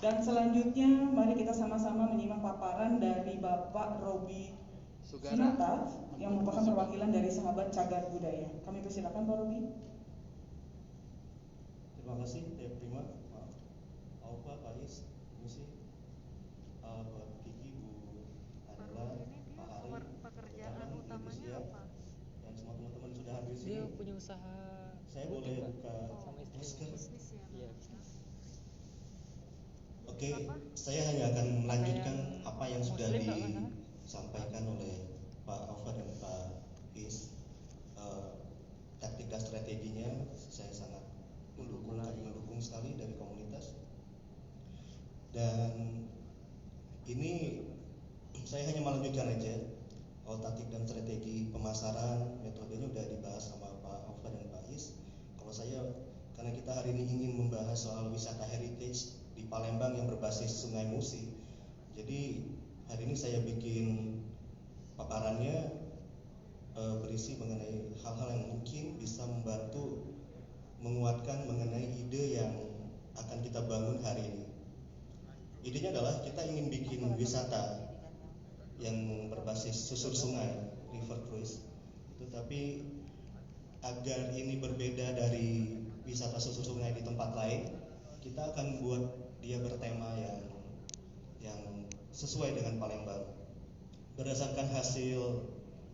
Dan selanjutnya mari kita sama-sama menyimak paparan dari Bapak Robi Sunata yang merupakan perwakilan dari Sahabat Cagar Budaya. Kami persilakan Pak Robi. Terima kasih, terima maaf. Alfa, Pak Is, Misi, Pak Kiki, Bu Adela, Pak Hari, pekerjaan utamanya apa? dan semua teman-teman sudah hadir di Dia sini. punya usaha. Saya boleh buka sama istri. masker? Bisnis ya? Iya. Oke, saya hanya akan melanjutkan apa yang sudah Muslim nggak masalah? disampaikan oleh Pak Alfa dan Pak Is. Taktik dan strateginya saya sangat mendukung sekali dari komunitas. Dan ini saya hanya melanjutkan aja. Kalau taktik dan strategi pemasaran, metodenya udah dibahas sama Pak Alfa dan Pak Is. Kalau saya, karena kita hari ini ingin membahas soal wisata heritage di Palembang yang berbasis Sungai Musi, jadi hari ini saya bikin paparannya berisi mengenai hal-hal yang mungkin bisa membantu menguatkan mengenai ide yang akan kita bangun hari ini. Idenya adalah kita ingin bikin wisata yang berbasis susur sungai, river cruise. Tapi agar ini berbeda dari wisata susur sungai di tempat lain, kita akan buat dia bertema yang sesuai dengan Palembang. Berdasarkan hasil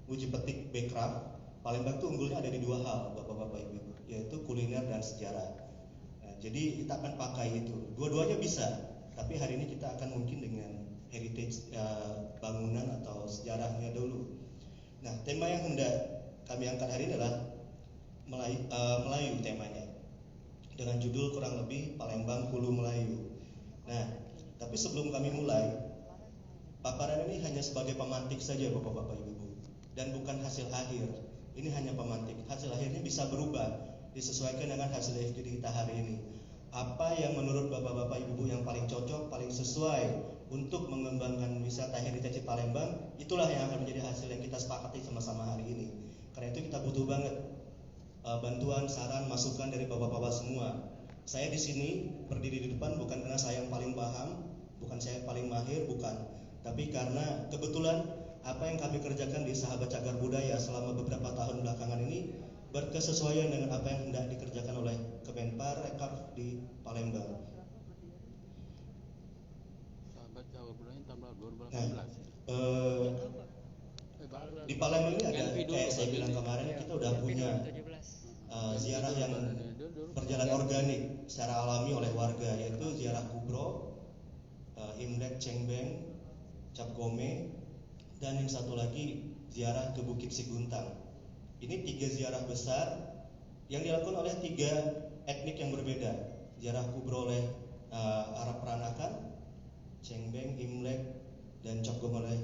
uji petik Backcraft, Palembang itu unggulnya ada di dua hal, Bapak-bapak Ibu, yaitu kuliner dan sejarah. Nah, jadi kita akan pakai itu. Dua-duanya bisa, tapi hari ini kita akan mungkin dengan heritage bangunan atau sejarahnya dulu. Nah, tema yang hendak kami angkat hari ini adalah Melayu temanya, dengan judul kurang lebih Palembang Hulu Melayu. Nah, tapi sebelum kami mulai, paparan ini hanya sebagai pemantik saja Bapak-bapak Ibu, dan bukan hasil akhir. Ini hanya pemantik. Hasil akhirnya bisa berubah, disesuaikan dengan hasil FGD kita hari ini. Apa yang menurut Bapak-bapak Ibu yang paling cocok, paling sesuai untuk mengembangkan wisata heritage Palembang, itulah yang akan menjadi hasil yang kita sepakati sama-sama hari ini. Karena itu kita butuh banget bantuan, saran, masukan dari Bapak-bapak semua. Saya di sini berdiri di depan bukan karena saya yang paling paham, bukan saya yang paling mahir, bukan. Tapi karena kebetulan apa yang kami kerjakan di Sahabat Cagar Budaya selama beberapa tahun belakangan ini berkesesuaian dengan apa yang hendak dikerjakan oleh Kemenpar Rekap di Palembang. Sahabat Cagar Budaya tahun 2018. Di Palembang ini ada, kayak saya bilang kemarin, kita udah punya ziarah yang berjalan organik secara alami oleh warga, yaitu ziarah Kubro, Imlek, Cengbeng, Cap Gome, dan yang satu lagi ziarah ke Bukit Siguntang. Ini 3 ziarah besar yang dilakukan oleh 3 etnik yang berbeda. Ziarah Kubro oleh Arab Peranakan, Cengbeng, Imlek, dan Cap Gome oleh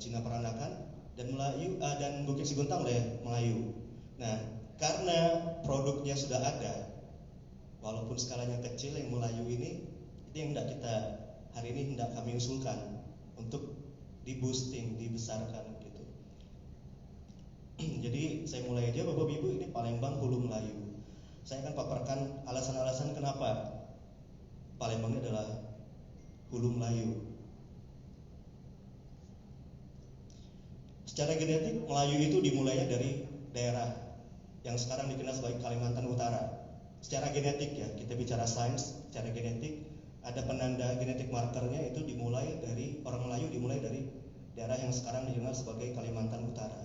Cina Peranakan, dan Melayu dan Bukit Siguntang oleh Melayu. Nah, karena produknya sudah ada, walaupun skalanya kecil, yang Melayu ini itu yang hendak kita hari ini hendak kami usulkan untuk di boosting, dibesarkan gitu. Jadi saya mulai aja Bapak Ibu, ini Palembang Hulu Melayu. Saya akan paparkan alasan-alasan kenapa Palembang ini adalah Hulu Melayu. Secara genetik, Melayu itu dimulainya dari daerah yang sekarang dikenal sebagai Kalimantan Utara. Secara genetik ya, kita bicara sains, secara genetik ada penanda genetik markernya, itu dimulai dari orang Melayu, dimulai dari daerah yang sekarang dikenal sebagai Kalimantan Utara.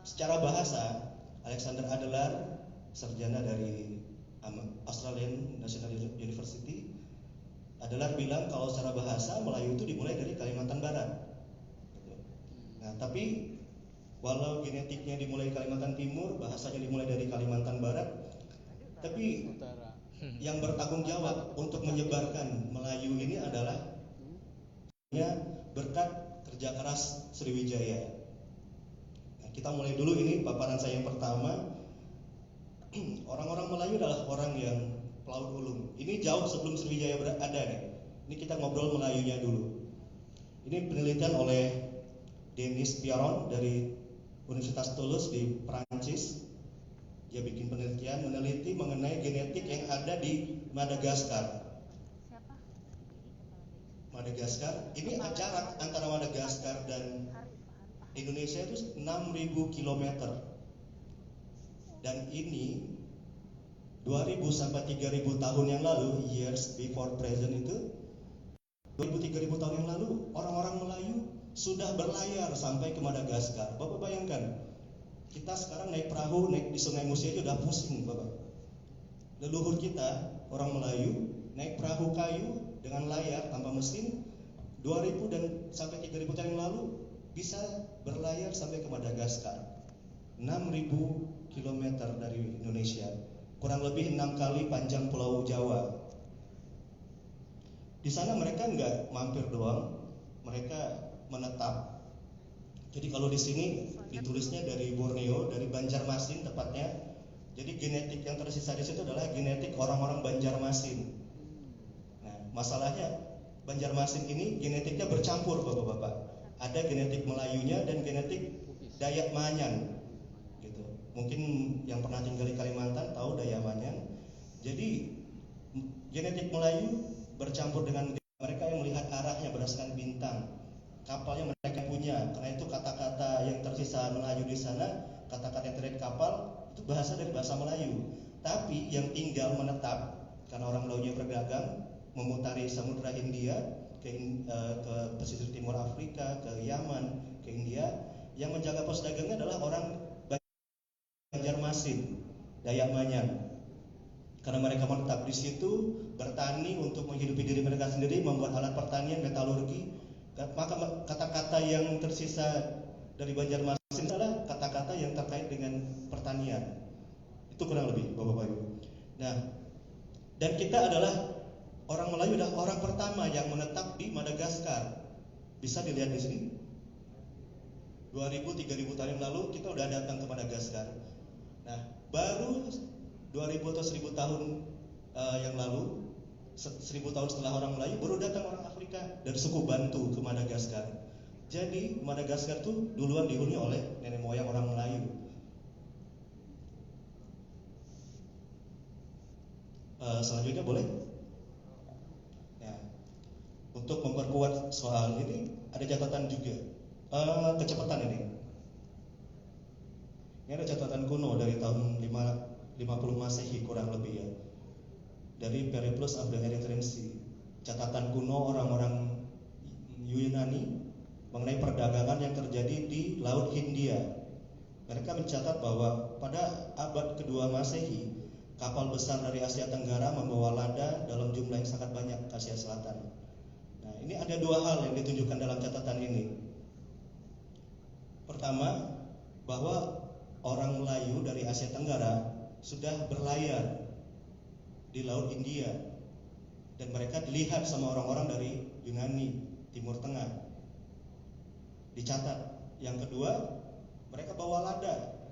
Secara bahasa, Alexander Adler, sarjana dari Australian National University, Adler bilang kalau secara bahasa Melayu itu dimulai dari Kalimantan Barat. Nah, tapi walau genetiknya dimulai dari Kalimantan Timur, bahasanya dimulai dari Kalimantan Barat, tapi yang bertanggung jawab untuk menyebarkan Melayu ini adalah berkat kerja keras Sriwijaya. Nah, kita mulai dulu ini paparan saya yang pertama. Orang-orang Melayu adalah orang yang pelaut ulung. Ini jauh sebelum Sriwijaya ada nih. Ini kita ngobrol Melayunya dulu. Ini penelitian oleh Denis Piaron dari Universitas Toulouse di Prancis. Dia bikin penelitian meneliti mengenai genetik yang ada di Madagaskar. Siapa? Madagaskar. Ini jarak antara Madagaskar dan Indonesia itu 6.000 km. Dan ini 2.000 sampai 3.000 tahun yang lalu, years before present itu 2.000-3.000 tahun yang lalu orang-orang Melayu sudah berlayar sampai ke Madagaskar. Bapak bayangkan, kita sekarang naik perahu, naik di Sungai Musi aja udah pusing, Bapak. Leluhur kita, orang Melayu, naik perahu kayu dengan layar tanpa mesin 2.000 dan sampai 3.000 tahun yang lalu bisa berlayar sampai ke Madagaskar. 6.000 km dari Indonesia, kurang lebih 6 kali panjang Pulau Jawa. Di sana mereka nggak mampir doang, mereka menetap. Jadi kalau di sini ditulisnya dari Borneo, dari Banjarmasin tepatnya. Jadi genetik yang tersisa di situ adalah genetik orang-orang Banjarmasin. Nah, masalahnya Banjarmasin ini genetiknya bercampur, Bapak-bapak. Ada genetik Melayunya dan genetik Dayak Manyan. Gitu. Mungkin yang pernah tinggal di Kalimantan tahu Dayak Manyan. Jadi genetik Melayu bercampur dengan mereka yang melihat arahnya berdasarkan bintang. Kapalnya mereka punya, karena itu kata-kata yang tersisa Melayu di sana, kata-kata yang terkait kapal itu bahasa dari bahasa Melayu. Tapi yang tinggal menetap, karena orang Melayu berdagang, memutari Samudra Hindia ke pesisir timur Afrika, ke Yaman, ke India, yang menjaga pos dagangnya adalah orang Banjarmasin, Dayak Manyan. Karena mereka menetap di situ, bertani untuk menghidupi diri mereka sendiri, membuat alat pertanian, metalurgi. Maka kata-kata yang tersisa dari Banjarmasin adalah kata-kata yang terkait dengan pertanian. Itu kurang lebih, Bapak Ibu. Nah, dan kita adalah orang Melayu, adalah orang pertama yang menetap di Madagaskar. Bisa dilihat di sini. 2.000-3.000 tahun yang lalu kita udah datang ke Madagaskar. Nah, baru 2.000 atau 1.000 tahun yang lalu, 1.000 tahun setelah orang Melayu, baru datang orang Afrika dari suku Bantu ke Madagaskar. Jadi Madagaskar itu duluan dihuni oleh nenek moyang orang Melayu. Selanjutnya boleh? Ya, untuk memperkuat soal ini ada catatan juga. Kecepatan ini. Ini ada catatan kuno dari tahun 50 Masehi kurang lebih ya. Dari Periplus of the Erythraean Sea. Catatan kuno orang-orang Yunani mengenai perdagangan yang terjadi di Laut Hindia. Mereka mencatat bahwa pada abad kedua Masehi, kapal besar dari Asia Tenggara membawa lada dalam jumlah yang sangat banyak ke Asia Selatan. Nah, ini ada dua hal yang ditunjukkan dalam catatan ini. Pertama, bahwa orang Melayu dari Asia Tenggara sudah berlayar di Laut India dan mereka dilihat sama orang-orang dari Yunani, Timur Tengah. Dicatat. Yang kedua, mereka bawa lada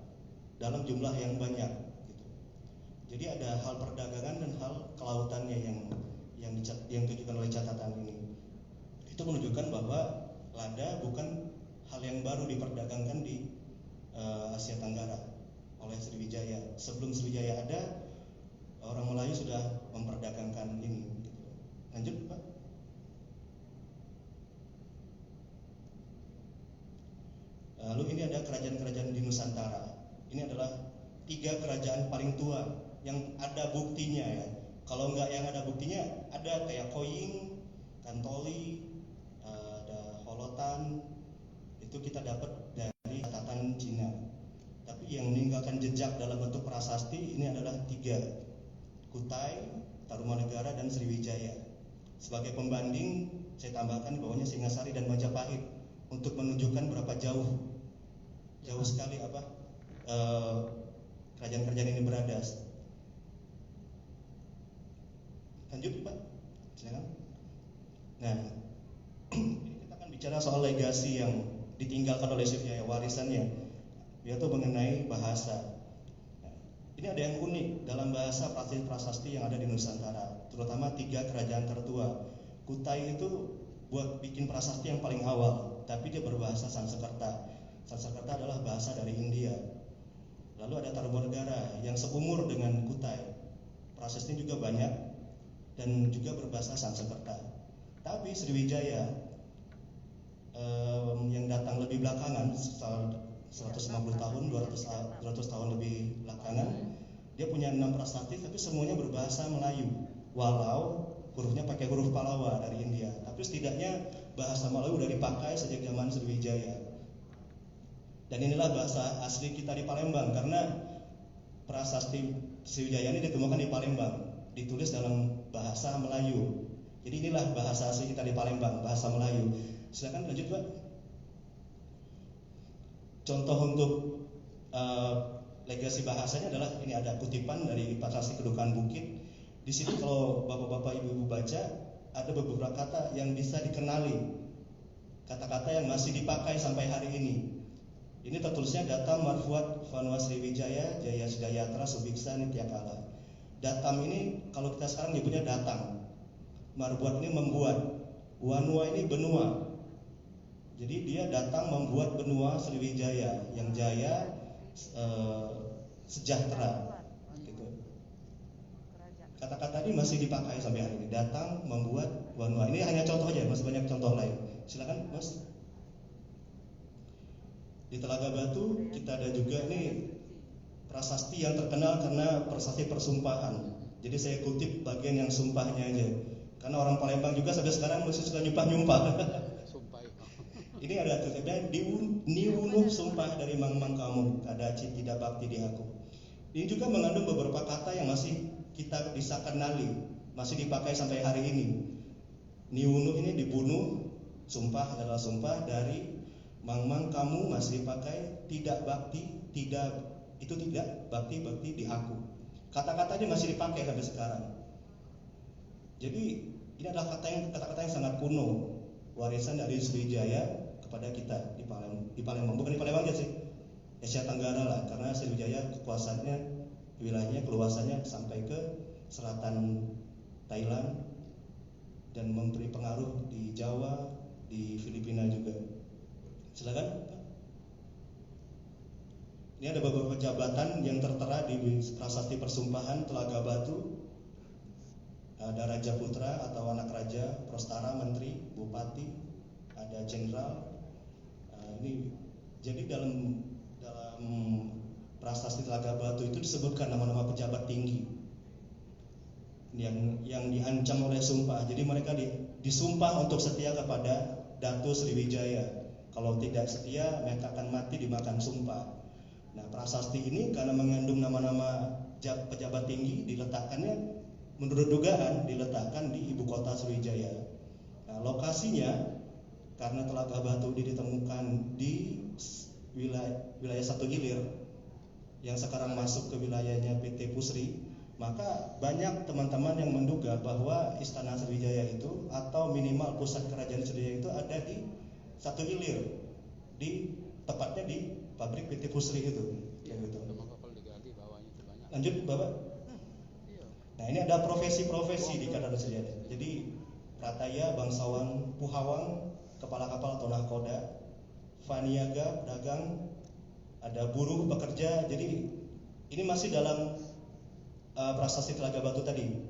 dalam jumlah yang banyak. Gitu. Jadi ada hal perdagangan dan hal kelautannya yang ditunjukkan oleh catatan ini. Itu menunjukkan bahwa lada bukan hal yang baru diperdagangkan di Asia Tenggara oleh Sriwijaya. Sebelum Sriwijaya ada, orang Melayu sudah memperdagangkan ini. Lanjut, Pak. Lalu ini ada kerajaan-kerajaan di Nusantara. Ini adalah 3 kerajaan paling tua yang ada buktinya ya. Kalau enggak yang ada buktinya, ada kayak Koying, Kantoli, ada Holotan. Itu kita dapat dari catatan Cina. Tapi yang meninggalkan jejak dalam bentuk prasasti ini adalah 3. Kutai, Tarumanegara, dan Sriwijaya. Sebagai pembanding, saya tambahkan di bawahnya Singasari dan Majapahit untuk menunjukkan berapa jauh sekali kerajaan-kerajaan ini berada. Lanjut, Pak. Silakan. Nah, ini kita akan bicara soal legasi yang ditinggalkan oleh Sriwijaya, warisannya, yaitu mengenai bahasa. Ini ada yang unik dalam bahasa prasasti yang ada di Nusantara, terutama 3 kerajaan tertua. Kutai itu buat bikin prasasti yang paling awal, tapi dia berbahasa Sanskerta. Sanskerta adalah bahasa dari India. Lalu ada Tarumanegara yang seumur dengan Kutai. Prasastinya juga banyak dan juga berbahasa Sanskerta. Tapi Sriwijaya yang datang lebih belakangan, sekitar 150 tahun, 200 tahun lebih belakangan, dia punya 6 prasasti tapi semuanya berbahasa Melayu. Walau hurufnya pakai huruf Pallawa dari India, tapi setidaknya bahasa Melayu udah dipakai sejak zaman Sriwijaya. Dan inilah bahasa asli kita di Palembang, karena prasasti Sriwijaya ini ditemukan di Palembang, ditulis dalam bahasa Melayu. Jadi inilah bahasa asli kita di Palembang, bahasa Melayu. Silakan lanjut, Pak. Contoh untuk legasi bahasanya adalah ini, ada kutipan dari Prasasti Kedukaan Bukit. Di sini kalau bapak-bapak ibu-ibu baca, ada beberapa kata yang bisa dikenali, kata-kata yang masih dipakai sampai hari ini. Ini tertulisnya Datam Marfuat Vanua Sriwijaya Jaya Sedayatra Subiksa Nityakala. Datam ini kalau kita sekarang nyebutnya datang, Marfuat ini membuat, Wanua ini benua. Jadi dia datang membuat benua Sriwijaya, yang jaya sejahtera gitu. Kata-kata ini masih dipakai sampai hari ini. Datang membuat Wanua. Ini hanya contoh aja, masih banyak contoh lain. Silakan, Mas. Di Telaga Batu kita ada juga nih prasasti yang terkenal karena prasasti persumpahan. Jadi saya kutip bagian yang sumpahnya aja, karena orang Palembang juga sampai sekarang masih suka nyumpah-nyumpah. Sumpah itu. Ini ada tulisannya niwunuh sumpah dari mang-mang kamu, ada tidak bakti di aku. Ini juga mengandung beberapa kata yang masih kita bisa kenali, masih dipakai sampai hari ini. Niwunuh ini dibunuh, sumpah adalah sumpah dari mang-mang kamu, masih dipakai tidak bakti, tidak bakti di aku. Kata-katanya masih dipakai sampai sekarang. Jadi ini adalah kata-kata yang sangat kuno, warisan dari Sriwijaya kepada kita di Palembang. Bukan di Palembang aja sih, Asia Tenggara lah, karena Sriwijaya kekuasaannya, wilayahnya, keluasannya sampai ke selatan Thailand dan memberi pengaruh di Jawa, di Filipina juga. Silakan. Ini ada beberapa jabatan yang tertera di prasasti persumpahan Telaga Batu. Ada Raja Putra atau anak raja, Prostara, Menteri, Bupati, ada Jenderal. Ini jadi dalam prasasti Telaga Batu itu disebutkan nama-nama pejabat tinggi yang diancam oleh sumpah. Jadi mereka disumpah untuk setia kepada Datu Sriwijaya. Kalau tidak setia, mereka akan mati dimakan sumpah. Nah, prasasti ini karena mengandung nama-nama pejabat tinggi, diletakkannya menurut dugaan diletakkan di ibu kota Sriwijaya. Nah, lokasinya karena Telaga Batu ditemukan di wilayah Satu Ilir yang sekarang masuk ke wilayahnya PT Pusri, maka banyak teman-teman yang menduga bahwa Istana Sriwijaya itu atau minimal pusat kerajaan Sriwijaya itu ada di Satu Ilir, tepatnya di pabrik PT Pusri itu. Iya, gitu. kapal digali bawahnya itu banyak. Lanjut, Bapak. Iya. Nah, ini ada profesi-profesi di Kadar Sriwijaya. Jadi Prataya, bangsawan, Puhawang, kepala kapal atau nahkoda, Vaniaga, pedagang, ada buruh, pekerja. Jadi ini masih dalam prasasti Telaga Batu tadi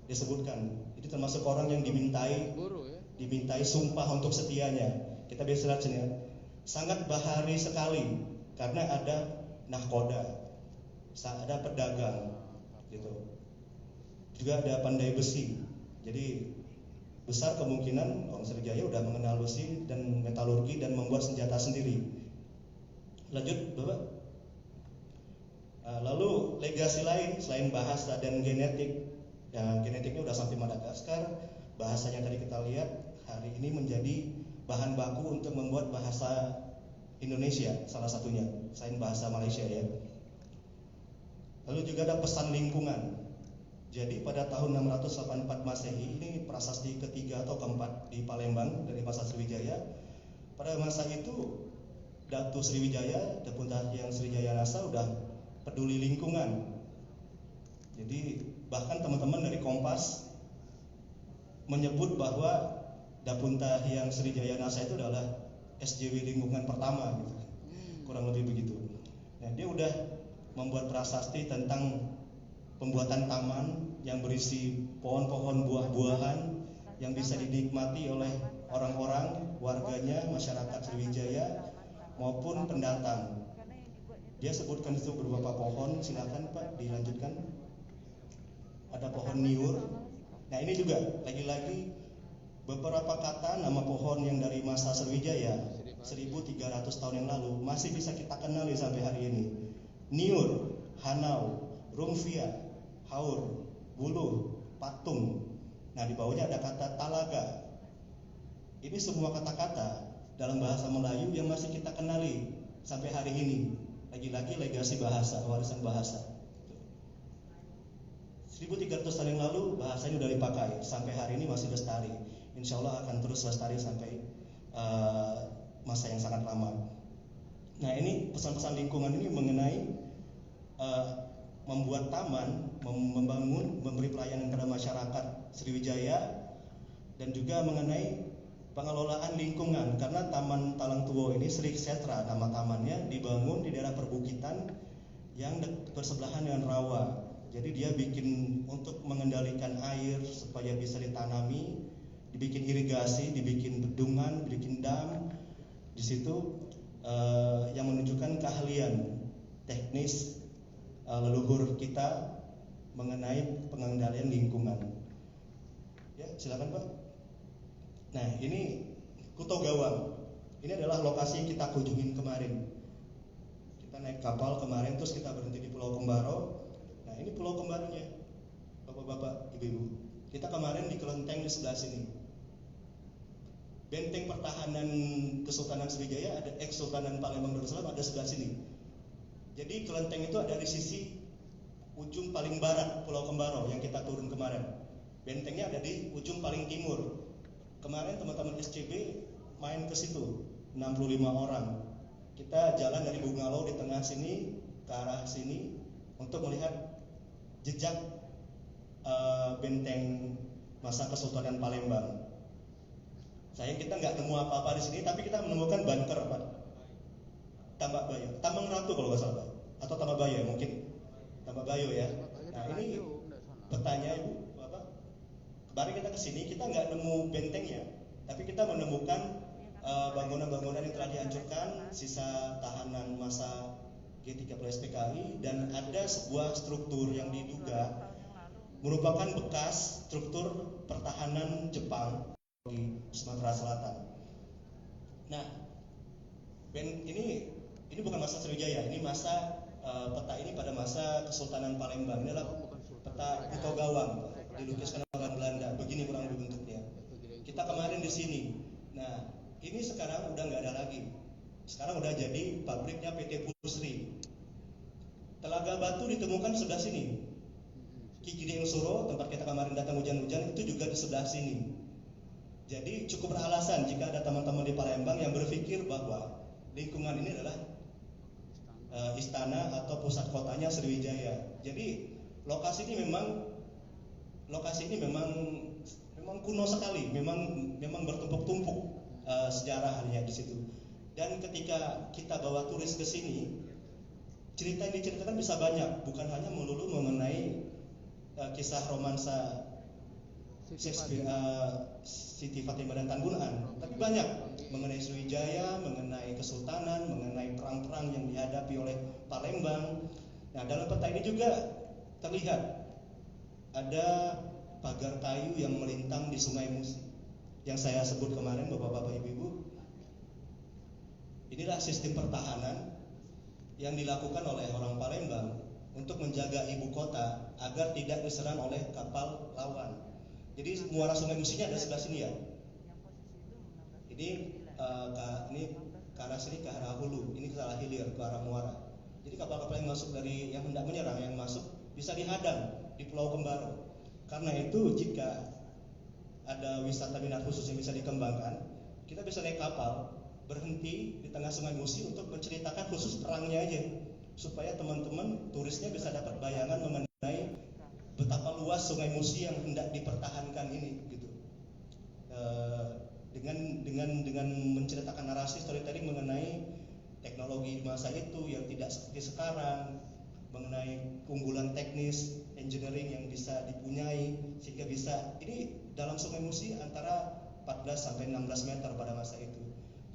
disebutkan. Ini termasuk orang yang dimintai sumpah untuk setianya. Kita bisa lihat sini, sangat bahari sekali karena ada nahkoda, ada pedagang, gitu. Juga ada pandai besi. Jadi besar kemungkinan orang Sriwijaya udah mengenal besi dan metalurgi dan membuat senjata sendiri. Lanjut, Bapak. Lalu legasi lain selain bahasa dan genetik, ya genetiknya udah sampai Madagaskar. Bahasanya tadi kita lihat hari ini menjadi bahan baku untuk membuat bahasa Indonesia salah satunya, selain bahasa Malaysia ya. Lalu juga ada pesan lingkungan. Jadi pada tahun 684 Masehi, ini prasasti ketiga atau keempat di Palembang dari masa Sriwijaya. Pada masa itu Datu Sriwijaya, Depun Yang Sriwijaya Nasa udah peduli lingkungan. Jadi bahkan teman-teman dari Kompas menyebut bahwa Dapunta Yang Sriwijaya Nasa itu adalah SJW lingkungan pertama gitu. Kurang lebih begitu. Nah, dia udah membuat prasasti tentang pembuatan taman yang berisi pohon-pohon buah-buahan yang bisa dinikmati oleh orang-orang, warganya, masyarakat Sriwijaya maupun pendatang. Dia sebutkan itu beberapa pohon, silakan Pak dilanjutkan. Ada pohon niur. Nah ini juga lagi-lagi beberapa kata nama pohon yang dari masa Sriwijaya 1300 tahun yang lalu masih bisa kita kenali sampai hari ini. Niur, hanau, rumfia, haur, buluh, patung. Nah di bawahnya ada kata talaga. Ini semua kata-kata dalam bahasa Melayu yang masih kita kenali sampai hari ini. Lagi-lagi legasi bahasa, warisan bahasa. 1300 tahun yang lalu bahasa ini sudah dipakai, sampai hari ini masih lestari. Insya Allah akan terus lestari sampai masa yang sangat lama. Nah ini pesan-pesan lingkungan ini mengenai membuat taman, membangun, memberi pelayanan kepada masyarakat Sriwijaya, dan juga mengenai pengelolaan lingkungan. Karena Taman Talang Tuo ini, Sri Setra nama tamannya, dibangun di daerah perbukitan yang bersebelahan dengan rawa. Jadi dia bikin untuk mengendalikan air supaya bisa ditanami, dibikin irigasi, dibikin bendungan, dibikin dam. Di situ yang menunjukkan keahlian teknis leluhur kita mengenai pengendalian lingkungan. Ya, silakan Pak. Nah, ini Kuto Gawang. Ini adalah lokasi yang kita kunjungin kemarin. Kita naik kapal kemarin, terus kita berhenti di Pulau Kembaro. Nah, ini Pulau Kembaronya, Bapak-bapak, Ibu-ibu. Kita kemarin di kelenteng di sebelah sini. Benteng pertahanan Kesultanan Sriwijaya ada Sultanan Palembang Darussalam ada sebelah sini. Jadi kelenteng itu ada di sisi ujung paling barat Pulau Kembaro yang kita turun kemarin. Bentengnya ada di ujung paling timur. Kemarin teman-teman SCB main ke situ, 65 orang. Kita jalan dari Bungalau di tengah sini ke arah sini untuk melihat jejak benteng masa Kesultanan Palembang. Sayang kita nggak nemu apa-apa di sini, tapi kita menemukan bunker, Pak. Tambak Bayo, Tambang Ratu kalau nggak salah, Pak. Atau Tambak Bayo mungkin. Tambak Bayo ya. Nah ini petanya Ibu, Bapak. Kemarin kita kesini, kita nggak nemu bentengnya, tapi kita menemukan bangunan-bangunan yang telah dihancurkan, sisa tahanan masa G30 SPKI, dan ada sebuah struktur yang diduga merupakan bekas struktur pertahanan Jepang di Sumatera Selatan. Nah, ini bukan masa Sriwijaya, ini masa peta ini pada masa Kesultanan Palembang. Ini adalah peta Kuto Gawang, dilukiskan orang Belanda. Begini kurang lebih bentuknya. Kita kemarin di sini. Nah, ini sekarang udah nggak ada lagi. Sekarang udah jadi pabriknya PT Pusri. Telaga Batu ditemukan di sebelah sini. Ki Gideng Suro, tempat kita kemarin datang hujan-hujan, itu juga di sebelah sini. Jadi cukup beralasan jika ada teman-teman di Palembang yang berpikir bahwa lingkungan ini adalah istana atau pusat kotanya Sriwijaya. Jadi lokasi ini memang kuno sekali, memang bertumpuk-tumpuk sejarahnya di situ. Dan ketika kita bawa turis ke sini, cerita yang diceritakan bisa banyak, bukan hanya melulu mengenai kisah romansa Shakespeare, Siti Fatimah dan Tan Bunan, tapi banyak mengenai Sriwijaya, mengenai kesultanan, mengenai perang-perang yang dihadapi oleh Palembang. Nah, dalam peta ini juga terlihat ada pagar kayu yang melintang di Sungai Musi yang saya sebut kemarin, Bapak-bapak, Ibu-ibu. Inilah sistem pertahanan yang dilakukan oleh orang Palembang untuk menjaga ibu kota agar tidak diserang oleh kapal lawan. Jadi muara Sungai Musinya ada sebelah sini ya. Ini ke arah sini, ke arah hulu, ini ke arah hilir, ke arah muara. Jadi kapal-kapal yang masuk dari yang hendak menyerang, yang masuk bisa dihadang di Pulau Kembaro. Karena itu jika ada wisata minat khusus yang bisa dikembangkan, kita bisa naik kapal berhenti di tengah Sungai Musi untuk menceritakan khusus perangnya aja, supaya teman-teman turisnya bisa dapat bayangan mengenai betapa luas Sungai Musi yang hendak dipertahankan ini, gitu. Dengan menceritakan narasi storytelling mengenai teknologi di masa itu yang tidak seperti sekarang, mengenai keunggulan teknis, engineering yang bisa dipunyai sehingga bisa ini dalam Sungai Musi antara 14 sampai 16 meter pada masa itu.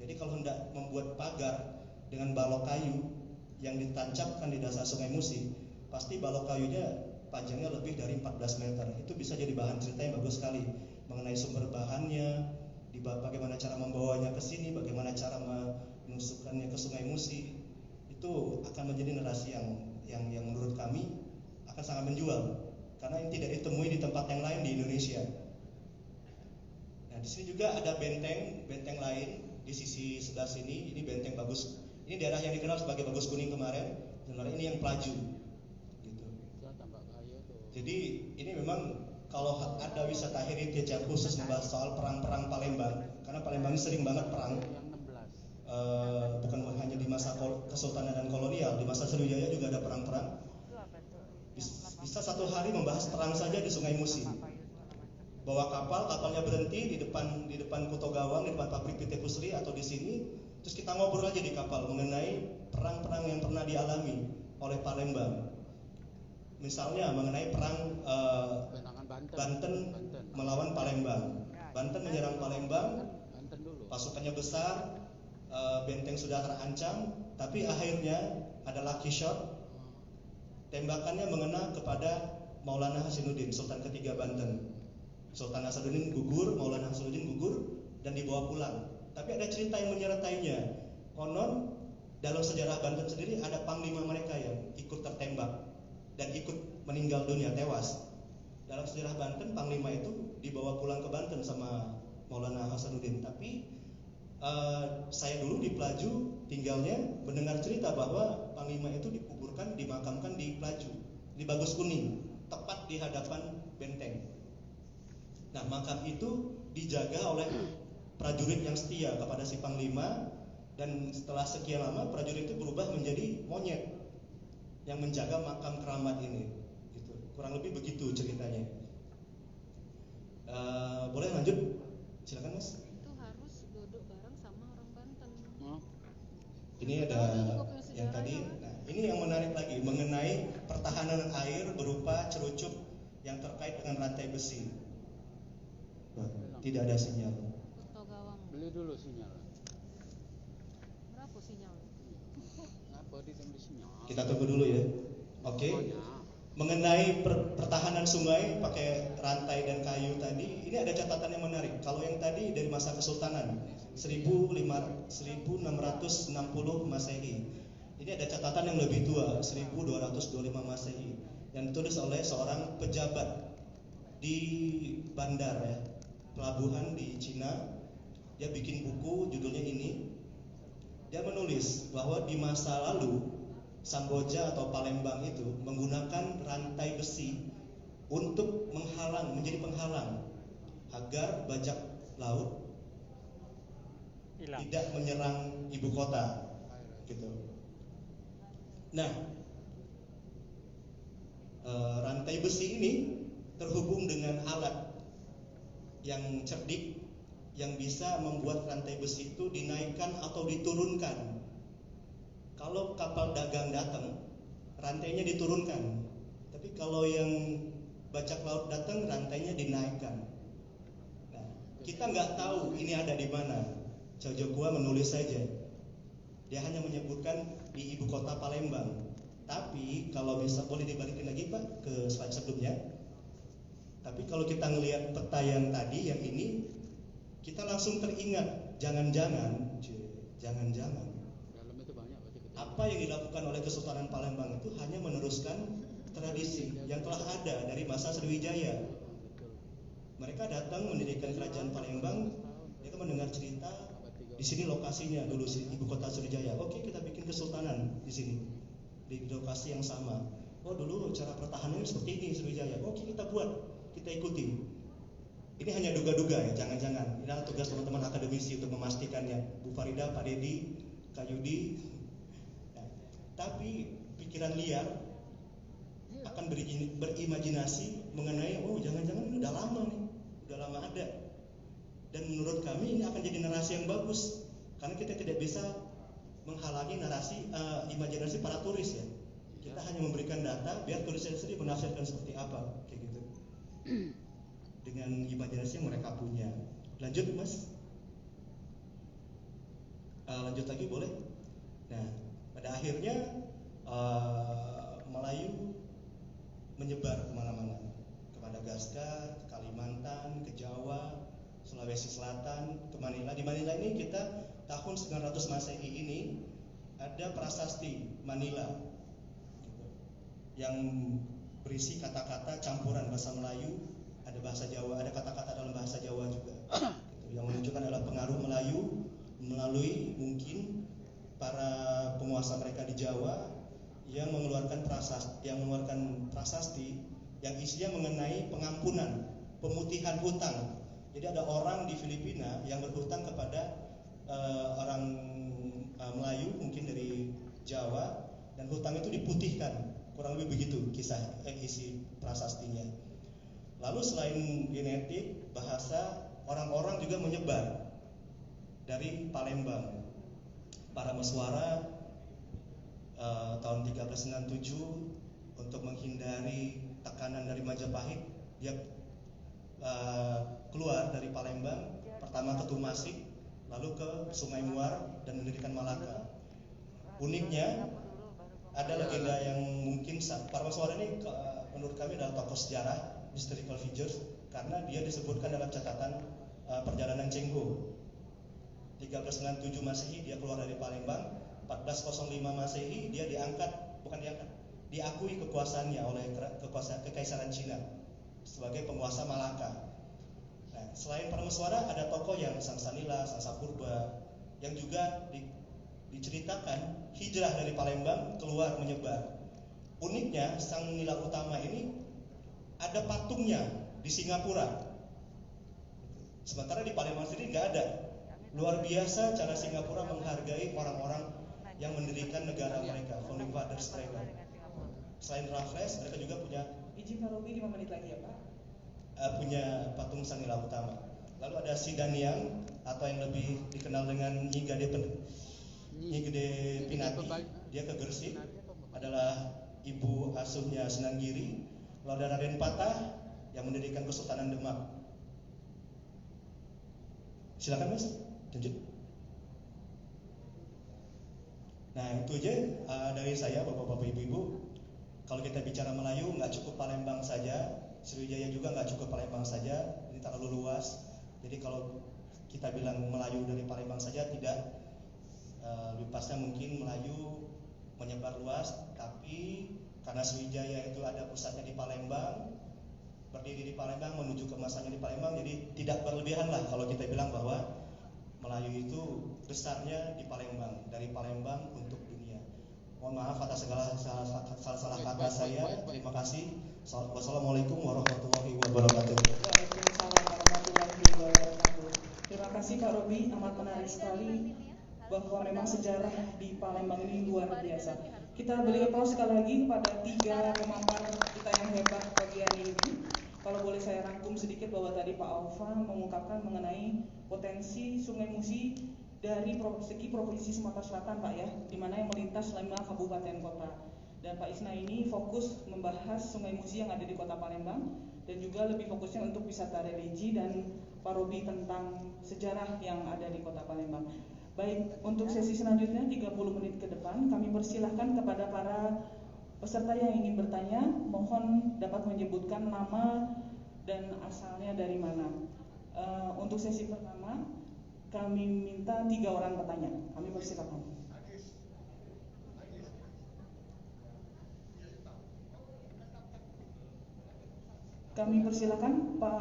Jadi kalau hendak membuat pagar dengan balok kayu yang ditancapkan di dasar Sungai Musi, pasti balok kayunya panjangnya lebih dari 14 meter. Itu bisa jadi bahan cerita yang bagus sekali mengenai sumber bahannya, bagaimana cara membawanya ke sini, bagaimana cara menusukkannya ke Sungai Musi. Itu akan menjadi narasi yang menurut kami akan sangat menjual karena ini tidak ditemui di tempat yang lain di Indonesia. Nah, di sini juga ada benteng lain di sisi sebelah sini. Ini benteng bagus. Ini daerah yang dikenal sebagai Bagus Kuning kemarin. Sebenarnya ini yang pelaju. Gitu. Jadi ini memang kalau ada wisata heritage yang khusus membahas soal perang-perang Palembang, karena Palembang ini sering banget perang. Bukan hanya di masa kesultanan dan kolonial, di masa Sriwijaya juga ada perang-perang. Bisa satu hari membahas perang saja di Sungai Musi. Bawa kapalnya berhenti di depan Kuto Gawang, di depan pabrik PT Pusri atau di sini, terus kita ngobrol aja di kapal mengenai perang-perang yang pernah dialami oleh Palembang. Misalnya mengenai perang Banten melawan Palembang. Banten menyerang Palembang, pasukannya besar, benteng sudah terancam, tapi akhirnya ada lucky shot. Tembakannya mengena kepada Maulana Hasanuddin, Sultan ketiga Banten. Sultan Hasanuddin gugur, Maulana Hasanuddin gugur dan dibawa pulang. Tapi ada cerita yang menyertainya. Konon dalam sejarah Banten sendiri ada panglima mereka yang ikut tertembak dan ikut meninggal dunia, tewas. Dalam sejarah Banten, panglima itu dibawa pulang ke Banten sama Maulana Hasanuddin. Tapi saya dulu di Pelaju tinggalnya mendengar cerita bahwa panglima itu dimakamkan di Pelaju, di Bagus Kuning, tepat di hadapan benteng. Nah, makam itu dijaga oleh prajurit yang setia kepada si panglima, dan setelah sekian lama prajurit itu berubah menjadi monyet yang menjaga makam keramat ini. Gitu. Kurang lebih begitu ceritanya. Boleh lanjut? Silakan, Mas. Itu harus duduk bareng sama orang Banten. Ini ada yang tadi. Nah, ini yang menarik lagi mengenai pertahanan air berupa cerucuk yang terkait dengan rantai besi. Tidak ada sinyal. Kuto Gawang. Beli dulu sinyal. Berapa sinyal? Kenapa ditambah sinyal? Kita tunggu dulu ya. Oke. Mengenai pertahanan sungai pakai rantai dan kayu tadi, ini ada catatan yang menarik. Kalau yang tadi dari masa Kesultanan 1660 Masehi. Ini ada catatan yang lebih tua, 1225 Masehi, yang ditulis oleh seorang pejabat di bandar ya, pelabuhan di Cina. Dia bikin buku judulnya ini. Dia menulis bahwa di masa lalu Samboja atau Palembang itu menggunakan rantai besi untuk menjadi penghalang agar bajak laut tidak menyerang ibu kota, gitu. Nah, rantai besi ini terhubung dengan alat yang cerdik yang bisa membuat rantai besi itu dinaikkan atau diturunkan. Kalau kapal dagang datang, rantainya diturunkan. Tapi kalau yang bajak laut datang, rantainya dinaikkan. Nah, kita nggak tahu ini ada di mana. Chow Jokua menulis saja. Dia hanya menyebutkan di ibu kota Palembang. Tapi kalau bisa boleh dibalikin lagi Pak ke slide sebelumnya. Tapi kalau kita ngelihat peta yang tadi, yang ini, kita langsung teringat, jangan-jangan apa yang dilakukan oleh Kesultanan Palembang itu hanya meneruskan tradisi yang telah ada dari masa Sriwijaya. Mereka datang mendirikan kerajaan Palembang, mereka mendengar cerita di sini lokasinya dulu ibu kota Sriwijaya. Oke, kita bikin kesultanan di sini di lokasi yang sama. Oh, dulu cara pertahanannya seperti ini Sriwijaya. Oke, kita buat, kita ikuti. Ini hanya duga-duga ya, jangan-jangan. Ini adalah tugas teman-teman akademisi untuk memastikannya. Bu Farida, Pak Dedi, Kak Yudi. Tapi pikiran liar akan berimajinasi mengenai, oh jangan-jangan ini udah lama nih, udah lama ada. Dan menurut kami ini akan jadi narasi yang bagus, karena kita tidak bisa menghalangi narasi imajinasi para turis ya. Kita hanya memberikan data, biar tulisan sendiri menafsirkan seperti apa, kayak gitu. Dengan imajinasi yang mereka punya. Lanjut, Mas. Lanjut lagi boleh. Nah, pada akhirnya Melayu menyebar kemana-mana, ke Madagaskar, ke Kalimantan, ke Jawa, Sulawesi Selatan, ke Manila. Di Manila ini kita tahun 900 Masehi ini ada prasasti Manila gitu, yang berisi kata-kata campuran bahasa Melayu, ada bahasa Jawa, ada kata-kata dalam bahasa Jawa juga gitu, yang menunjukkan adalah pengaruh Melayu melalui mungkin para penguasa mereka di Jawa yang mengeluarkan prasasti yang isinya mengenai pengampunan, pemutihan hutang. Jadi ada orang di Filipina yang berhutang kepada orang Melayu mungkin dari Jawa, dan hutang itu diputihkan, kurang lebih begitu kisah isi prasastinya. Lalu selain genetik, bahasa, orang-orang juga menyebar dari Palembang. Para Meswara tahun 1397 untuk menghindari tekanan dari Majapahit, dia keluar dari Palembang, pertama ke Tumasik, lalu ke Sungai Muar dan mendirikan Malaka. Uniknya ada legenda yang mungkin para Meswara ini menurut kami adalah tokoh sejarah, historical figures, karena dia disebutkan dalam catatan perjalanan Cengho. 1397 Masehi dia keluar dari Palembang, 1405 Masehi dia diakui kekuasaannya oleh Kekaisaran Cina sebagai penguasa Malaka. Nah, selain para Meswara ada tokoh yang Sangsa Nila, Sangsa Purba yang juga diceritakan hijrah dari Palembang keluar menyebar. Uniknya Sang Nila Utama ini ada patungnya di Singapura, sementara di Palembang sendiri nggak ada. Luar biasa cara Singapura menghargai orang-orang yang mendirikan negara mereka, founding fathers mereka. Selain Raffles, mereka juga punya Izin Pak Robi 5 menit lagi ya Pak. Punya patung Sang Nila Utama. Lalu ada Si Daniang atau yang lebih dikenal dengan Nyi Gede Pinati, dia ke Gresik, adalah ibu asuhnya Sunan Giri. Lalu ada Raden Patah yang mendirikan Kesultanan Demak. Silakan Mas, lanjut. Nah itu aja dari saya, bapak-bapak, ibu-ibu. Kalau kita bicara Melayu, nggak cukup Palembang saja, Sriwijaya juga nggak cukup Palembang saja, ini terlalu luas. Jadi kalau kita bilang Melayu dari Palembang saja tidak, lebih pasnya mungkin Melayu menyebar luas. Tapi karena Sriwijaya itu ada pusatnya di Palembang, berdiri di Palembang, menuju ke masanya di Palembang, jadi tidak berlebihan lah kalau kita bilang bahwa Melayu itu besarnya di Palembang, dari Palembang untuk dunia. Mohon maaf atas segala salah kata saya. Terima kasih. Wassalamualaikum warahmatullahi wabarakatuh. Waalaikumsalam warahmatullahi wabarakatuh. Terima kasih Pak Robi, amat menarik sekali bahwa memang sejarah di Palembang ini luar biasa. Kita beri aplaus sekali lagi kepada 3 pemampar kita yang hebat pagi hari ini. Kalau boleh saya rangkum sedikit bahwa tadi Pak Alfa mengungkapkan mengenai potensi Sungai Musi dari segi Provinsi Sumatera Selatan Pak ya, di mana yang melintas 5 kabupaten kota. Dan Pak Isna ini fokus membahas Sungai Musi yang ada di Kota Palembang, dan juga lebih fokusnya untuk wisata religi, dan Pak Robi tentang sejarah yang ada di Kota Palembang. Baik, untuk sesi selanjutnya 30 menit ke depan kami persilahkan kepada para peserta yang ingin bertanya, mohon dapat menyebutkan nama dan asalnya dari mana. Untuk sesi pertama kami minta 3 orang bertanya. Kami persilakan. Kami persilakan Pak